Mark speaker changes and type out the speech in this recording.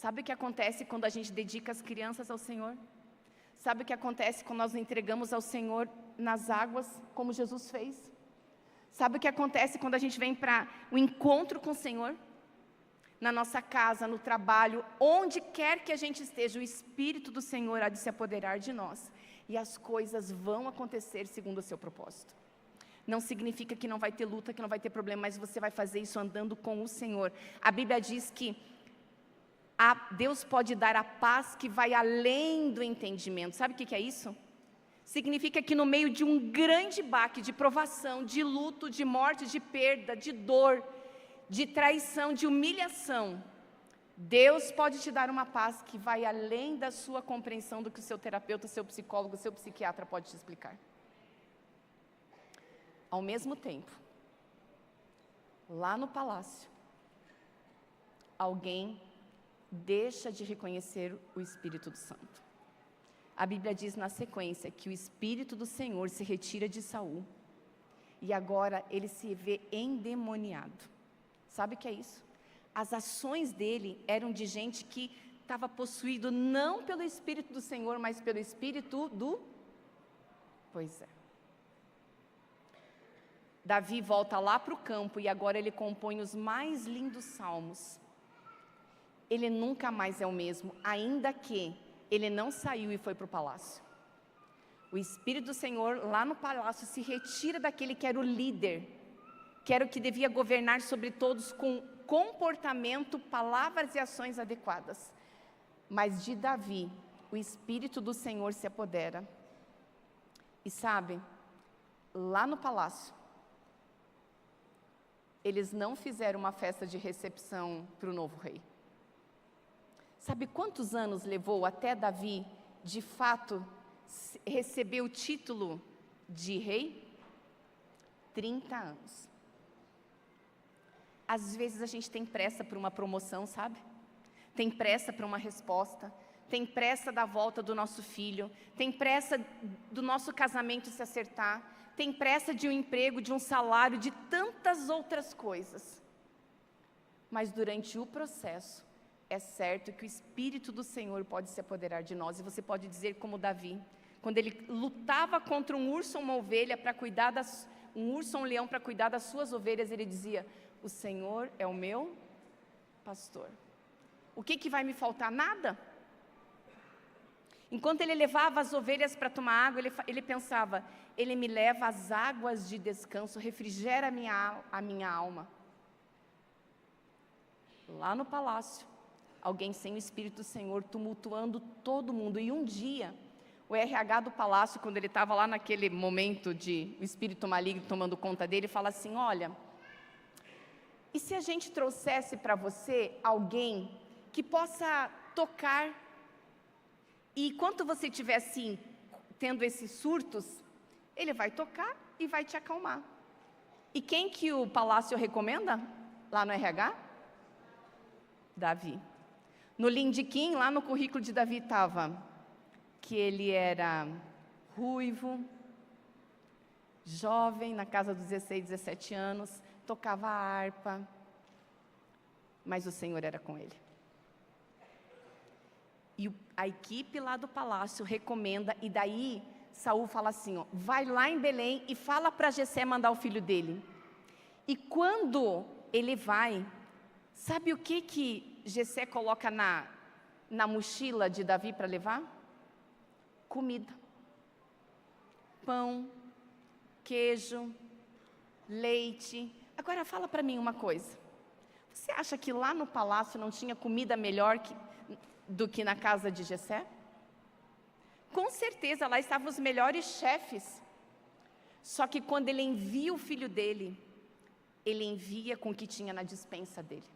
Speaker 1: Sabe o que acontece quando a gente dedica as crianças ao Senhor? Sabe o que acontece quando nós entregamos ao Senhor nas águas, como Jesus fez? Sabe o que acontece quando a gente vem para o encontro com o Senhor? Na nossa casa, no trabalho, onde quer que a gente esteja, o Espírito do Senhor há de se apoderar de nós. E as coisas vão acontecer segundo o seu propósito. Não significa que não vai ter luta, que não vai ter problema, mas você vai fazer isso andando com o Senhor. A Bíblia diz que Deus pode dar a paz que vai além do entendimento. Sabe o que é isso? Significa que no meio de um grande baque de provação, de luto, de morte, de perda, de dor, de traição, de humilhação, Deus pode te dar uma paz que vai além da sua compreensão do que o seu terapeuta, o seu psicólogo, o seu psiquiatra pode te explicar. Ao mesmo tempo, lá no palácio, alguém deixa de reconhecer o Espírito do Santo. A Bíblia diz na sequência que o Espírito do Senhor se retira de Saul e agora ele se vê endemoniado. Sabe o que é isso? As ações dele eram de gente que estava possuído não pelo Espírito do Senhor, mas pelo Espírito do... Pois é. Davi volta lá para o campo e agora ele compõe os mais lindos salmos. Ele nunca mais é o mesmo, ainda que ele não saiu e foi para o palácio. O Espírito do Senhor lá no palácio se retira daquele que era o líder, que era o que devia governar sobre todos com comportamento, palavras e ações adequadas. Mas de Davi, o Espírito do Senhor se apodera. E sabe, lá no palácio, eles não fizeram uma festa de recepção para o novo rei. Sabe quantos anos levou até Davi, de fato, receber o título de rei? 30 anos. Às vezes a gente tem pressa por uma promoção, sabe? Tem pressa para uma resposta, tem pressa da volta do nosso filho, tem pressa do nosso casamento se acertar, tem pressa de um emprego, de um salário, de tantas outras coisas. Mas durante o processo, é certo que o Espírito do Senhor pode se apoderar de nós. E você pode dizer como Davi, quando ele lutava contra um urso ou uma ovelha para cuidar um urso ou um leão para cuidar das suas ovelhas, ele dizia: o Senhor é o meu pastor. O que vai me faltar? Nada. Enquanto ele levava as ovelhas para tomar água, ele pensava: ele me leva às águas de descanso, refrigera a minha alma. Lá no palácio, alguém sem o Espírito do Senhor tumultuando todo mundo. E um dia, o RH do palácio, quando ele estava lá naquele momento de o espírito maligno tomando conta dele, fala assim: olha, e se a gente trouxesse para você alguém que possa tocar, e enquanto você estiver assim, tendo esses surtos, ele vai tocar e vai te acalmar. E quem que o palácio recomenda lá no RH? Davi. No LinkedIn, lá no currículo de Davi estava que ele era ruivo, jovem, na casa dos 16, 17 anos, tocava harpa, mas o Senhor era com ele. E a equipe lá do palácio recomenda, e daí Saul fala assim, ó, vai lá em Belém e fala para Jessé mandar o filho dele. E quando ele vai, sabe o que Jessé coloca na mochila de Davi para levar? Comida. Pão, queijo, leite. Agora fala para mim uma coisa. Você acha que lá no palácio não tinha comida melhor do que na casa de Jessé? Com certeza lá estavam os melhores chefes. Só que quando ele envia o filho dele, ele envia com o que tinha na despensa dele.